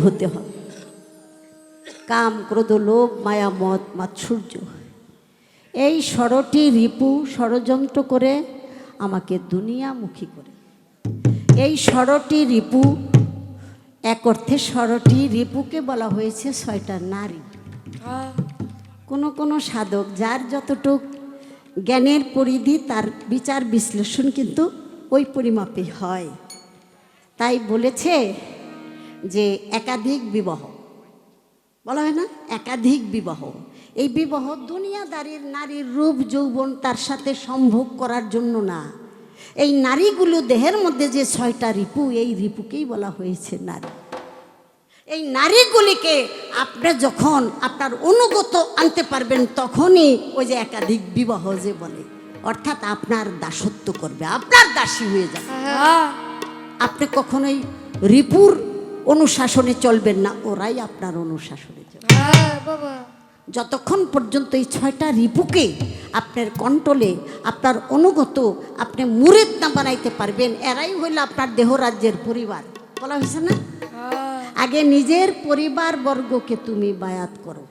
হতে হবে। কাম, ক্রোধ, লোভ, মায়া, মদ, মাৎসর্য, এই 16টি রিপু ষড়যন্ত্র করে আমাকে দুনিয়ামুখী করে। এই 16টি রিপু, এক অর্থে 16টি রিপুকে বলা হয়েছে 6টা নারী। কোনো সাধক যার যতটুক জ্ঞানের পরিধি, তার বিচার বিশ্লেষণ কিন্তু ওই পরিমাপে হয়। তাই বলেছে যে একাধিক বিবাহ বলা হয় না, একাধিক বিবাহ। এই বিবাহ দুনিয়াদারির নারীর রূপ যৌবন তার সাথে সম্ভোগ করার জন্য না। এই নারীগুলো দেহের মধ্যে যে 6টা রিপু, এই রিপুকেই বলা হয়েছে নারী। এই নারীগুলিকে আপনি যখন আপনার অনুগত আনতে পারবেন, তখনই ওই যে একাধিক বিবাহ যে বলে, অর্থাৎ আপনার দাসত্ব করবে, আপনার দাসী হয়ে যাবে। আপনি কখনোই রিপুর অনুশাসনে চলবেন না, ওরাই আপনার অনুশাসনে চলবে। যতক্ষণ পর্যন্ত এই 6টা রিপুকে আপনার কন্ট্রোলে, আপনার অনুগত আপনি মুরিদ না বানাইতে পারবেন, এরাই হইল আপনার দেহরাজ্যের পরিবার। বলা হয়েছে না, আগে নিজের পরিবার বর্গকে তুমি বায়াত করো।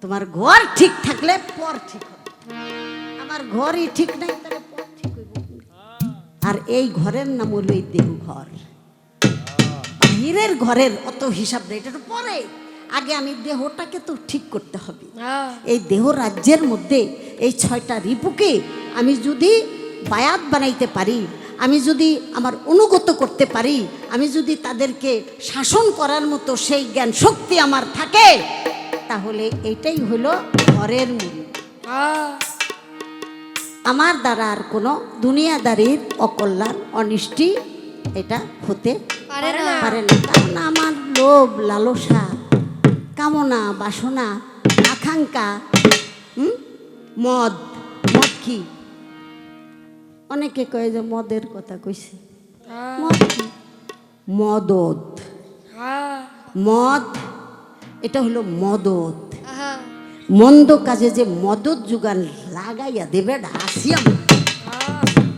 তোমার ঘর ঠিক থাকলে পর ঠিক হবে। আমার ঘরই ঠিক নাই, তাহলে পর ঠিক হইব। আর এই ঘরের নাম হলো এই দেহ ঘর। বাহিরের ঘরের অত হিসাব নেই, এটা পরে। আগে আমি দেহটাকে তো ঠিক করতে হবে। এই দেহ রাজ্যের মধ্যে এই 6টা রিপুকে আমি যদি বায়াত বানাইতে পারি, আমি যদি আমার অনুগত করতে পারি, আমি যদি তাদেরকে শাসন করার মতো সেই জ্ঞান শক্তি আমার থাকে, তাহলে এইটাই হলো ঘরের মূল। আমার দ্বারা আর কোনো দুনিয়াদারির অকল্যাণ, অনিষ্টি এটা হতে পারে না। কারণ আমার লোভ, লালসা, কামনা, বাসনা, আকাঙ্ক্ষা, মদ কি অনেকে কয় যে মদের কথা কইছে। মদ কি? মদত, মদ এটা হলো মদত। মন্দ কাজে যে মদত যোগান লাগাইয়া দেবে, আসিয়াম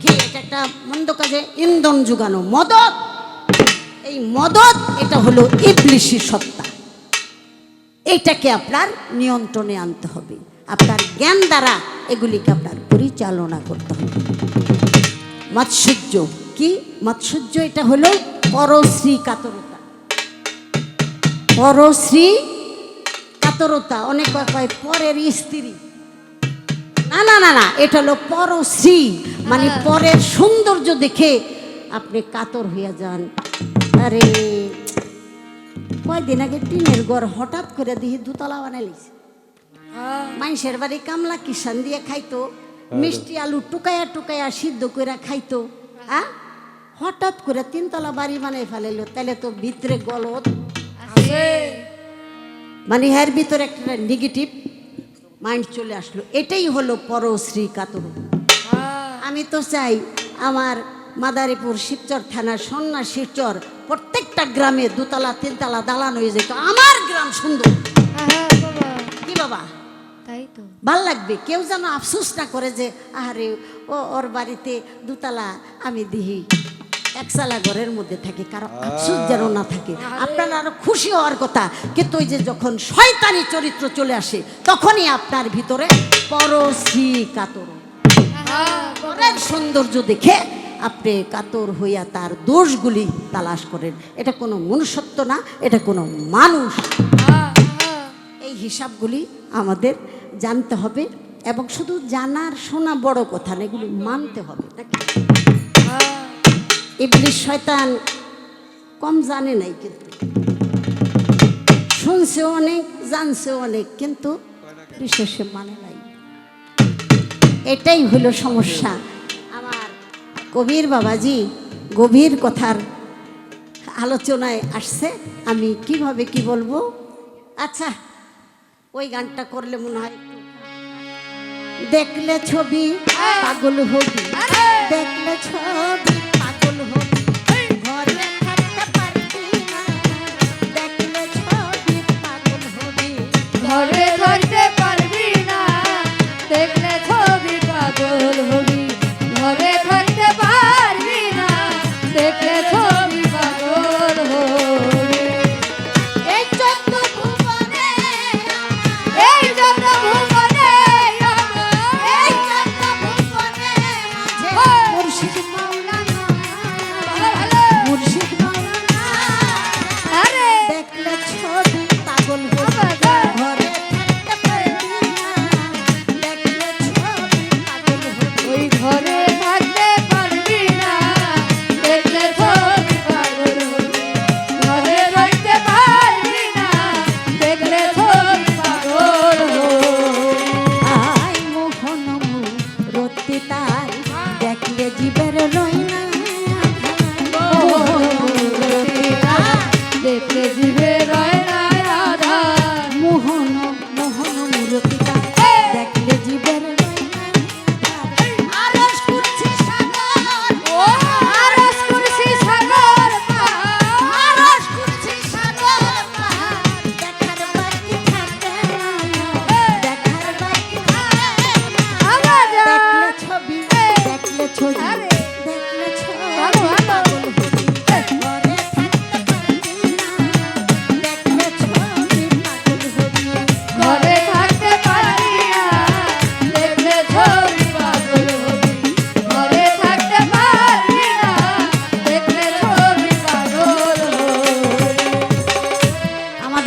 কি এটা একটা মন্দ কাজে ইন্ধন যোগানো মদত। এই মদত এটা হলো ইবলিশি সত্তা। এইটাকে আপনার নিয়ন্ত্রণে আনতে হবে। আপনার জ্ঞান দ্বারা এগুলিকে আপনার পরিচালনা করতে হবে। মাৎসর্য কি? মাৎসর্য এটা হলো পরশ্রী কাতরতা। পরশ্রী কাতরতা, অনেক কয় পরের স্ত্রী। না না না না, এটা হলো পরশ্রী, মানে পরের সৌন্দর্য দেখে আপনি কাতর হইয়া যান। আরে কয়দিন আগে টিনের ঘর হঠাৎ করে দিয়ে 2তলা বানাইছে। মানুষের বাড়ি কামলা কিষান দিয়ে খাইতো, মিষ্টি আলু টুকায়া টুকায়া সিদ্ধ করে খাইতো। হঠাৎ করে 3তলা বাড়ি বানাই ফেলাইলো। তাহলে তো ভিতরে গলত, মানে এর ভিতরে একটা নেগেটিভ মাইন্ড চলে আসলো। এটাই হলো পরশ্রী কাতরতা। আমি তো চাই আমার মাদারীপুর শিবচর থানার সন্না শিবচর প্রত্যেকটা গ্রামে 2তলা 3তলা দালান হয়ে যেত। আমার গ্রাম সুন্দর। কি বাবা, তাই তো ভাল লাগবে। কেউ যেন আফসোস না করে যে আরে ওর বাড়িতে 2তলা, আমি দিহি 1চালা ঘরের মধ্যে থাকি, কারো আফসোস যেন না থাকে। আপনার আরো খুশি হওয়ার কথা। কিন্তু ওই যে যখন শয়তানি চরিত্র চলে আসে, তখনই আপনার ভিতরে পরশ্রী কাতর, পরের সৌন্দর্য দেখে আপনি কাতর হইয়া তার দোষগুলি তালাশ করেন। এটা কোনো মনুষ্যত্ব না, এটা কোনো মানুষ। এই হিসাবগুলি আমাদের জানতে হবে, এবং শুধু জানার শোনা বড় কথা না, এগুলি মানতে হবে। ইবলিশ শয়তান কম জানে নাই, কিন্তু শুনছে অনেক, জানছে অনেক, কিন্তু বিশেষে মানে নাই। এটাই হলো সমস্যা। আমার কবির বাবাজি গভীর কথার আলোচনায় আসছে, আমি কিভাবে কি বলবো। আচ্ছা, ওই গানটা করলে মনে হয় দেখলে ছবি পাগল হবি, দেখলে ছবি পাগল হবি, ঘরে থাকতে পারবি না, দেখলে ছবি পাগল হবি, ঘরে থাকতে পারবি না, দেখলে ছবি পাগল হবি, ঘরে থাকতে পারবি না, দেখলে ছবি পাগল হবি।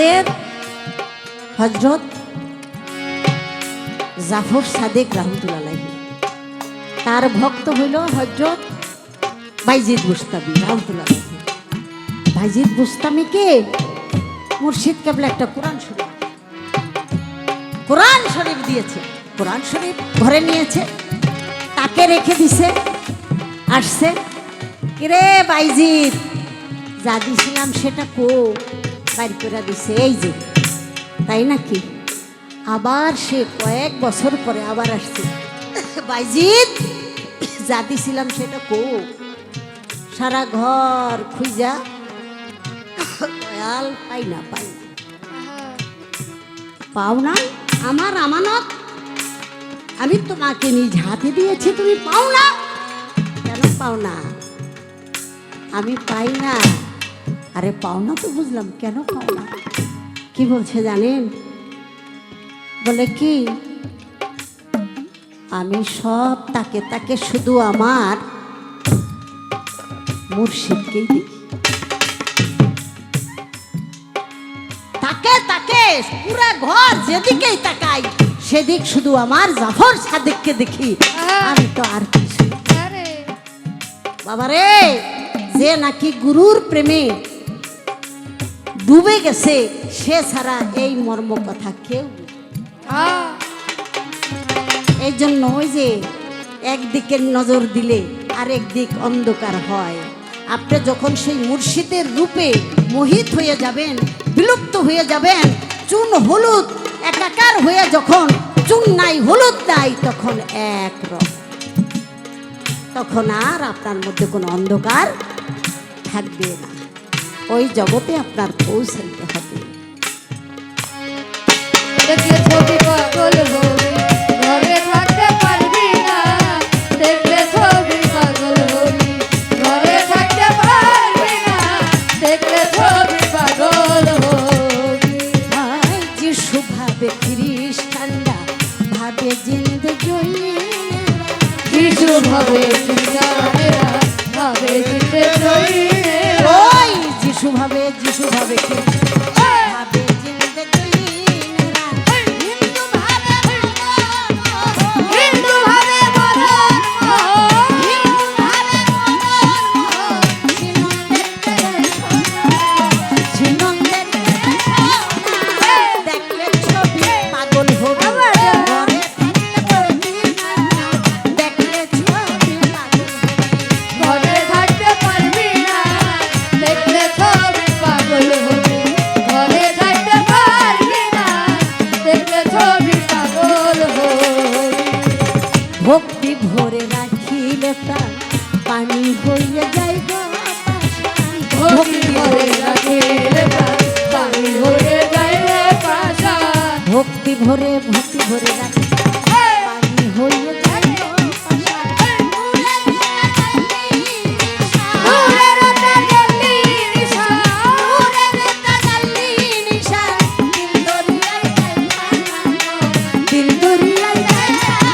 আমাদের হযরত জাফর সাদেক রাহমাতুল্লাহ আলাইহি, তার ভক্ত হইল হযরত বাইজিদ বুস্তামি রাহমাতুল্লাহ আলাইহি। বাইজিদ বুস্তামিকে মুর্শিদ কেবলা একটা কোরআন শরীফ দিয়েছে, কোরআন শরীফ ঘরে নিয়েছে, তাকে রেখে দিছে। আসছে, কিরে বাইজিদ, যা দিছিলাম সেটা কো, বাইর করে দিছে, এই যে। তাই নাকি? আবার সে কয়েক বছর পরে আবার আসছে, বাইজিদ যা দিছিলাম সেটা কো। সারা ঘর খুঁজা দয়াল পাই না, পাও না। আমার আমানত আমি তোমাকে নিজ হাতে দিয়েছি, তুমি পাও না। কেন পাও না? আমি পাই না। আরে পাও না তো বুঝলাম, কেন পাও না? কি বলছে জানেন? বলে কি, আমি সব তাকে শুধু আমার মুর্শিদকেই দিই। তাকে পুরা ঘর যেদিকেই তাকাই সেদিক শুধু আমার জাফর সাদেককে দেখি, আমি তো আর কিছু। বাবারে, যে নাকি গুরুর প্রেমে ডুবে গেছে সে ছাড়া এই মর্ম কথা কেউ। এই জন্য ওই যে একদিকে নজর দিলে আরেক দিক অন্ধকার হয়। আপনি যখন সেই মুর্শিদের রূপে মোহিত হয়ে যাবেন, বিলুপ্ত হয়ে যাবেন, চুন হলুদ একাকার হয়ে যখন চুন নাই হলুদ নাই, তখন এক রকম, তখন আর আপনার মধ্যে কোনো অন্ধকার থাকবে না। ওই জগতে আপনার পৌঁছাইতে হবে। দেখলে ছবি পাগল হবি, ঘরে থাকতে পারবি না। দেখলে ছবি পাগল হবি, ঘরে থাকতে পারবি না। দেখলে ছবি পাগল হবি। যিশু ভাবে খ্রিস্টানরা ভাবে জিন্দগি, যিশু ভাবে খ্রিস্টানেরা ভাবে জিন্দগি। ওই যিশু ভাবে ভাবে ভাবে জিন্দগি। হিন্দু ভাবে দেখলে ছবি পাগল হবে, দেখলে ছবি পাগল ঘরে থাকতে পারবি না। দেখলে ছবি পাগল হবি, ঘরে থাকতে পারবি না। দেখলে ছবি পাগল হবি। ভক্তি ভরে রাখিলে প্রাণ পানি হইয়া যায় গো পাষাণ। ভক্তি ভরে রাখিলে প্রাণ পানি হয়ে যায় রে পাষাণ। ভক্তি ভরে রাখি পানি হইয়া যায় গো পাষাণ। নূরের তাজাল্লি নিশান, নূরের তাজাল্লি নিশান, দিল দরিয়ায় যায় পানা, দিল দরিয়ায় যায় পানা।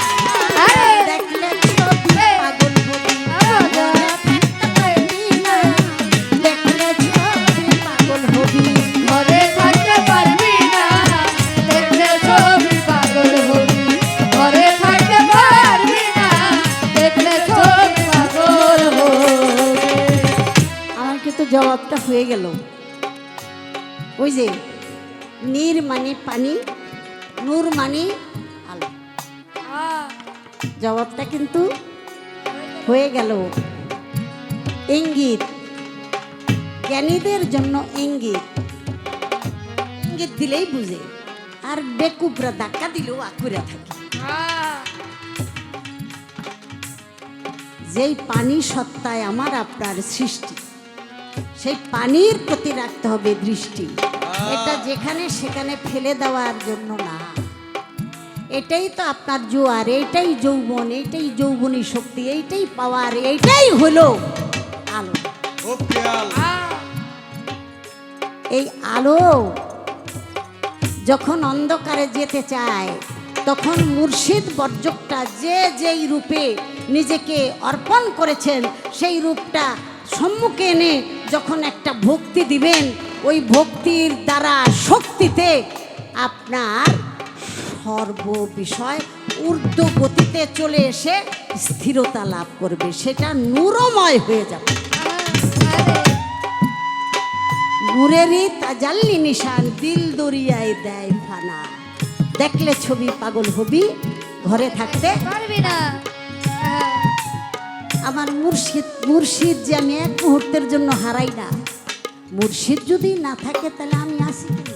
দেখলে ছবি পাগল হবি, ঘরে থাকতে পারবি না। দেখলে ছবি পাগল হবি, ঘরে থাকতে পারবি না। দেখলে ছবি পাগল হবি, ঘরে থাকতে পারবি না। দেখলে ছবি পাগল হবি। আমার কিন্তু জবাবটা হয়ে গেল। ওই যে নীর মানে পানি, নূর মানে আলো, জবাবটা কিন্তু হয়ে গেল। ইঙ্গিত জ্ঞানীদের জন্য ইঙ্গিত, ইঙ্গিত দিলেই বুঝে, আর বেকুবরা ধাক্কা দিলেও আকুরা থাকে। যেই পানি সত্তায় আমার আপনার সৃষ্টি, সেই পানির প্রতি রাখতে হবে দৃষ্টি। এটা যেখানে সেখানে ফেলে দেওয়ার জন্য না। এটাই তো আপনার জোয়ার, এইটাই যৌবন, এইটাই যৌবনী শক্তি, এইটাই পাওয়ার, এইটাই হলো আলো। এই আলো যখন অন্ধকারে যেতে চায়, তখন মুর্শিদ বর্জকটা যে যেই রূপে নিজেকে অর্পণ করেছেন, সেই রূপটা সম্মুখে এনে যখন একটা ভক্তি দিবেন, ওই ভক্তির দ্বারা শক্তিতে আপনার সর্ব বিষয় ঊর্ধ্ব গতিতে চলে এসে স্থিরতা লাভ করবে, সেটা নূরময় হয়ে যাবে। নূরেরই তাজাল্লি নিশান দিল দরিয়ায় দেয় ফানা। দেখলে ছবি পাগল হবি, ঘরে থাকতে পারবি না। আমার মুর্শিদ যে আমি এক মুহূর্তের জন্য হারাই না। মুর্শিদ যদি না থাকে তাহলে আমি আসি কি?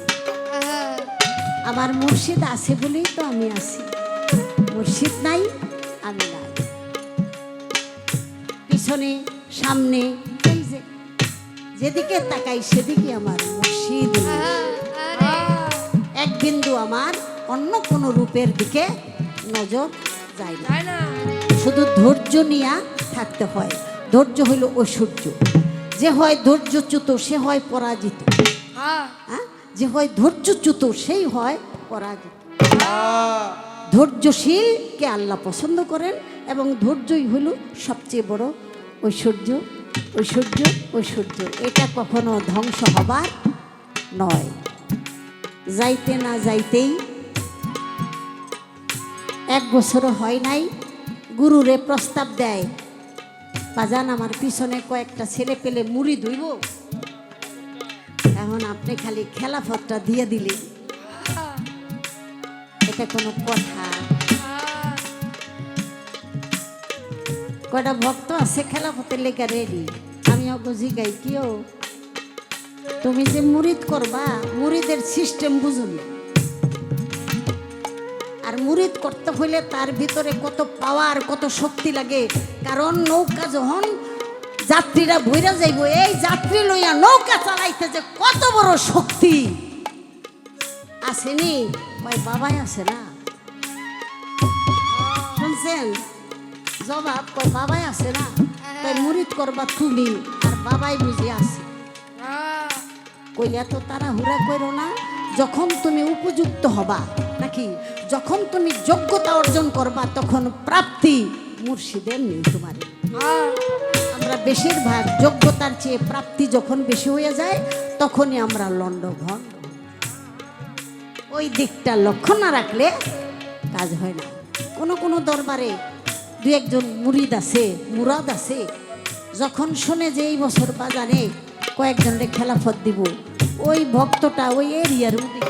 আমার মুর্শিদ আছে বলেই তো আমি আছি। মুর্শিদ নাই, আমি নাই। পিছনে সামনে এই যে যেদিকে তাকাই সেদিকে আমার মুর্শিদ। এক বিন্দু আমার অন্য কোনো রূপের দিকে নজর যায় না। শুধু ধৈর্য নিয়ে থাকতে হয়। ধৈর্য হইল ঐশ্বর্য। যে হয় ধৈর্যচ্যুত সে হয় পরাজিত। হ্যাঁ, যে হয় ধৈর্যচ্যুত সেই হয় পরাজিত। ধৈর্যশীলকে আল্লাহ পছন্দ করেন এবং ধৈর্যই হইল সবচেয়ে বড় ঐশ্বর্য। ঐশ্বর্য ঐশ্বর্য এটা কখনো ধ্বংস হবার নয়। যাইতে না যাইতেই 1 বছরও হয় নাই, গুরুরে প্রস্তাব দেয়, বাজান আমার পিছনে কয়েকটা ছেলে পেলে মুড়ি ধুইব, এখন আপনি খালি খেলাফতটা দিয়ে দিলেন, এটা কোনো কথা? কয়টা ভক্ত আছে খেলাফতের লেগে রেডি। আমি বুঝি গাই কিও তুমি যে মুরিদ করবা, মুরিদের সিস্টেম বুঝুন। আর মুরিদ করতে হইলে তার ভিতরে কত পাওয়ার, কত শক্তি লাগে। কারণ নৌকা যখন যাত্রীরা ভইরা যাইব, এই যাত্রী লইয়া নৌকা চালাইতে যে কত বড় শক্তি আসেনি, ওই বাবাই আছে না। শুনছেন জবাব, কই বাবাই আছে না। তাই মুরিদ করবা তুমি, আর বাবাই বুঝে আছে। কই এত তাড়াহুড়া করো না। যখন তুমি উপযুক্ত হবা, নাকি যখন তুমি যোগ্যতা অর্জন করবা, তখন প্রাপ্তি মুর্শিদের নেই তোমার। আমরা বেশিরভাগ যোগ্যতার চেয়ে প্রাপ্তি যখন বেশি হয়ে যায়, তখনই আমরা লন্ডভন্ড। ওই দিকটা লক্ষ্য না রাখলে কাজ হয় না। কোনো কোনো দরবারে 2-1 মুরিদ আছে, মুরাদ আছে, যখন শুনে যে এই বছর বাজারে কয়েকজনকে খেলাফত দিব, ওই ভক্তটা ওই এরিয়ার মধ্যে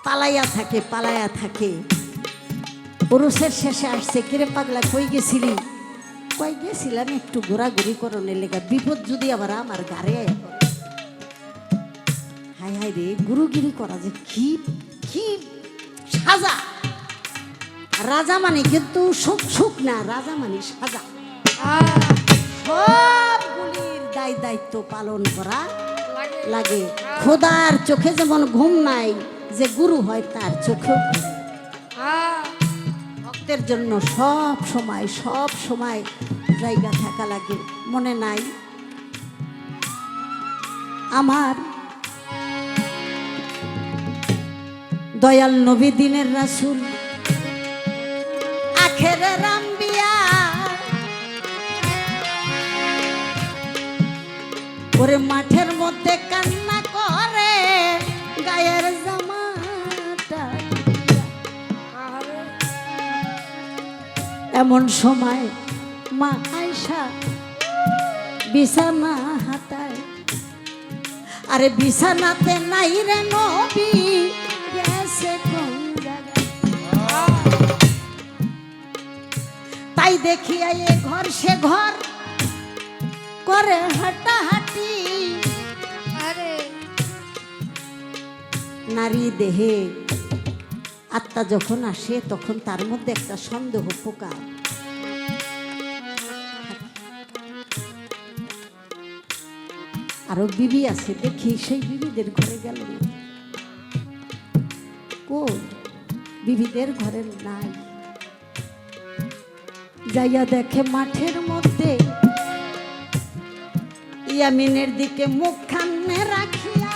পালাইয়া থাকে। পুরুষের শেষে আসছে, কিরে পাগলা কই গেছিলি? কই গেছিলাম একটু ঘোরাঘুরি করণের লেগে, বিপদ যদি আবার আমার গাড়ে। হাই হাই রে, গুরুগিরি করা যে কি কি সাজা। রাজা মানে কিন্তু সুখ না, রাজা মানে সাজা। সবগুলির দায়িত্ব পালন করা লাগে। খোদার চোখে যেমন ঘুম নাই, যে গুরু হয় তার চোখেও ভক্তের জন্য সব সময় জায়গা থাকা লাগে। মনে নাই আমার দয়াল নবী দিনের রাসূল আখেরের আম্বিয়া, ওরে মাঠের মধ্যে কান্না করে গায়ের জামাটা। এমন সময় মা আয়েশা বিছানা হাতায়, আরে বিছানাতে নাই রে নবী, গেছে কোন জায়গায়। তাই দেখিয়া এ ঘর সে ঘর করে হাঁটাহাঁটি। নারী দেহে আত্মা যখন আসে, তখন তার মধ্যে একটা সন্দেহ পোকা। আরো বিবি আছে, দেখি সেই বিবিদের ঘরে গেল না। কোন বিবিদের ঘরে নাই। যাইয়া দেখে মাঠের মধ্যে ইয়ামিনের দিকে মুখ খানে রাখিয়া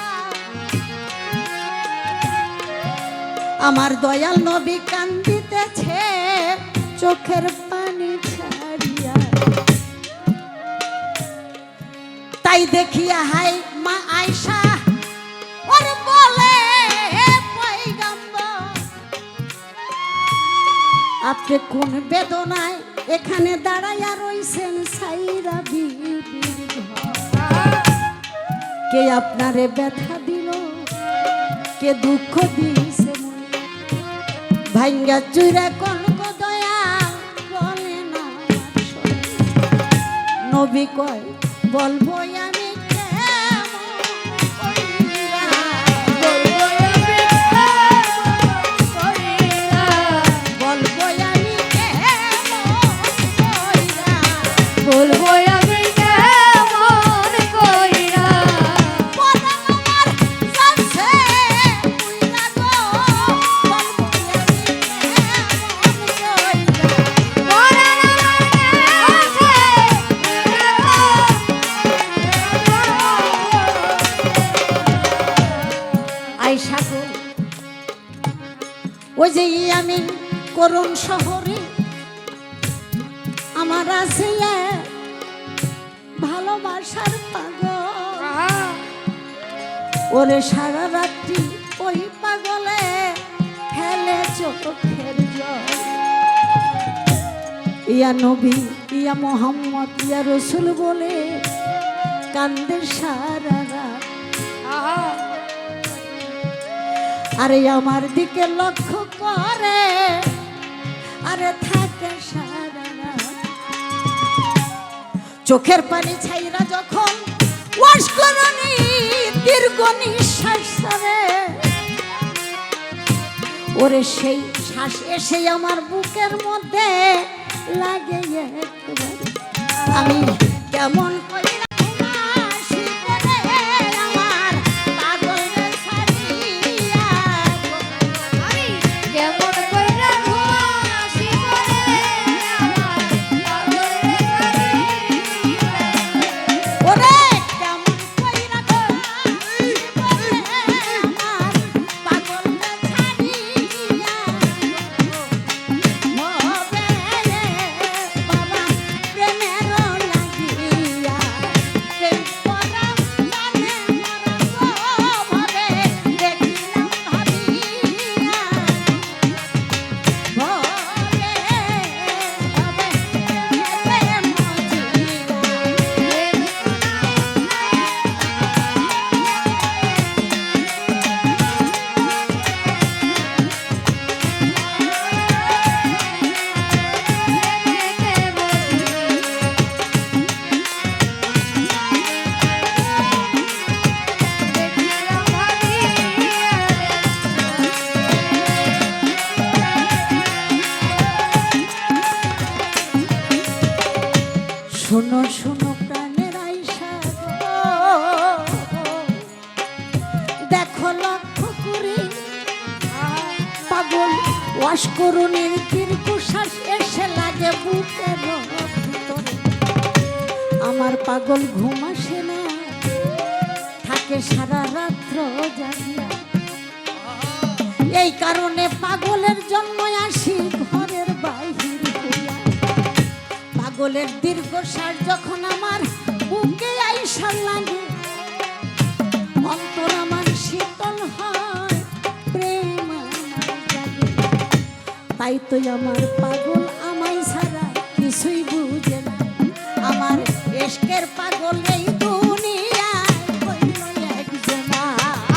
আমার দয়াল নবী কান্দিতেছে চোখের পানি ছাড়িয়া। তাই তাই দেখিয়া হাই মা আয়সা ওর বলে পয়গম্বর আপনি কোন বেদনায় এখানে দাঁড়াইয়া রইছেন সাইরা বিবির ঘর কে আপনারে ব্যথা দিল কে দুঃখ দিয়েছে ভাঙ্গা চুরা কনক দয়া বলে না নবী কয় বলবো আমি বলবো আমি কেমন কইরা আয়সা গো ওই যে আমি করুণ শহরে আমার আছে এক ভালোবাসার পাগল ওরে সারা রাত্রি ওই পাগলে ফেলে চোখের জল ইয়া নবী ইয়া মোহাম্মদ ইয়া রসুল বলে কান্দে সারা রাত আরে আমার দিকে লক্ষ্য করে আরে থাকে সারা রাত চোখের পানি ছাইরা যখন ওয়াশ করনি দীর্ঘ নিঃশ্বাস ছাড়ে ওরে সেই শ্বাস এসে আমার বুকের মধ্যে লাগে একবার আমি কেমন করি শোনো শোনো প্রাণের আয়সা দেখো লক্ষ্য করে পাগল ওয়াশ করুনের দীর্ঘশ্বাস এসে লাগে বুকের ভিতরে আমার পাগল ঘুম আসে না থাকে সারা রাত্র জাগিয়া এই কারণে পাগলের জন্ম আসি ঘরের বাহির হইয়া পাগলের দীর্ঘশ্বাস যখন আমার বুকে আইসা লাগে অন্তর আমার শীতল হয় প্রেম আমার জাগে তাই তো আমার পাগল আমায় ছাড়া কিছুই বুঝে না আমার এশকের পাগল এই দুনিয়ায় হইল একজনা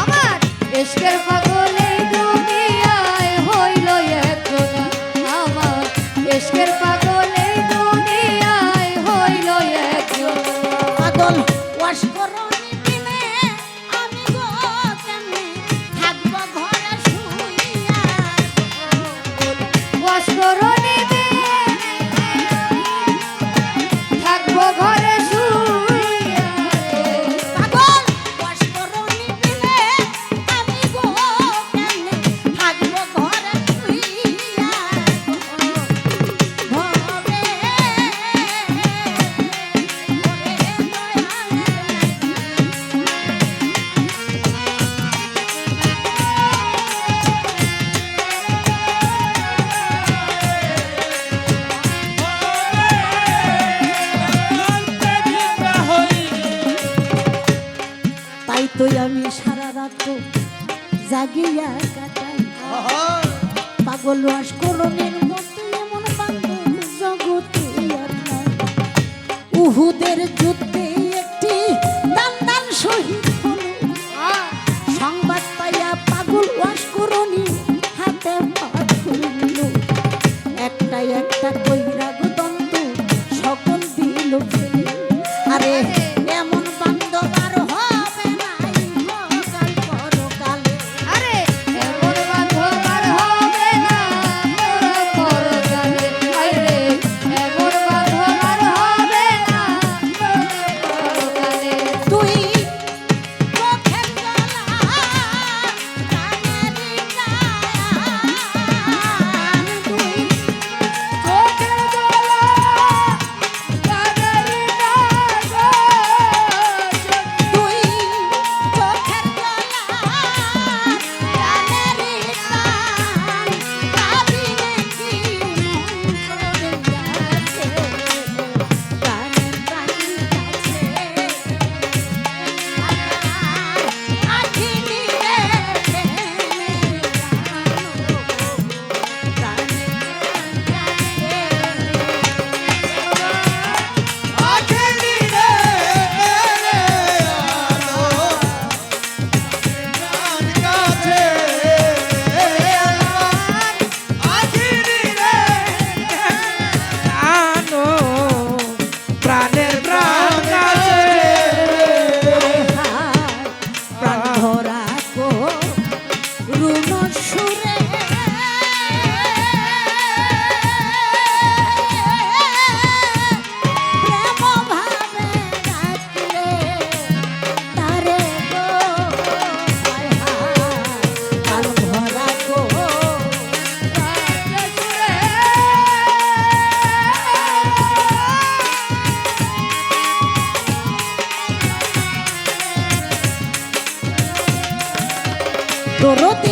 আমার এশকের পাগল এই দুনিয়ায় হইল একজনা আমার এশকের পাগল এই দুনিয়ায় হইল একজনা পাগল ওয়াশ করনি দিনে আমি গো কেমনে থাকবো ঘরে শুইয়া ওয়াশ করনি দিনে থাকবো ঘরে শুইয়া তাই তো আমি সারা রাত জাগিয়া কাটাই পাগল আশকরণের মতো এমন বান্ধব জগতে আর নাই। উহুদের যুদ্ধে একটি দান শহীদ হলো, সংবাদ পাইয়া পাগল আশকরণী হাতে পাথর নিল। একটা একটা কইরা দন্ত সকল দিল ফেলে। আরে এমন বান্ধব আর হবে নাই মকাল পরকালে। আরে এমন বান্ধব আর হবে না পরকালে। আরে এমন বান্ধব আর হবে না পরকালে। তুই চোখের জ্বালা প্রাণের টান, তুই চোখের জ্বালা কানের ডাগর। তুই চোখের জ্বালা প্রাণের টান, পাবি নাকি মনের কাছে, প্রাণের প্রাণের কাছে। আখিনি রে প্রাণের প্রাণ কাছে প্রাণ ভরা কো রুণ সুরে প্রেম ভাবে ডাকলে তারে গো, হায় হায় প্রাণ ভরা কো দরদে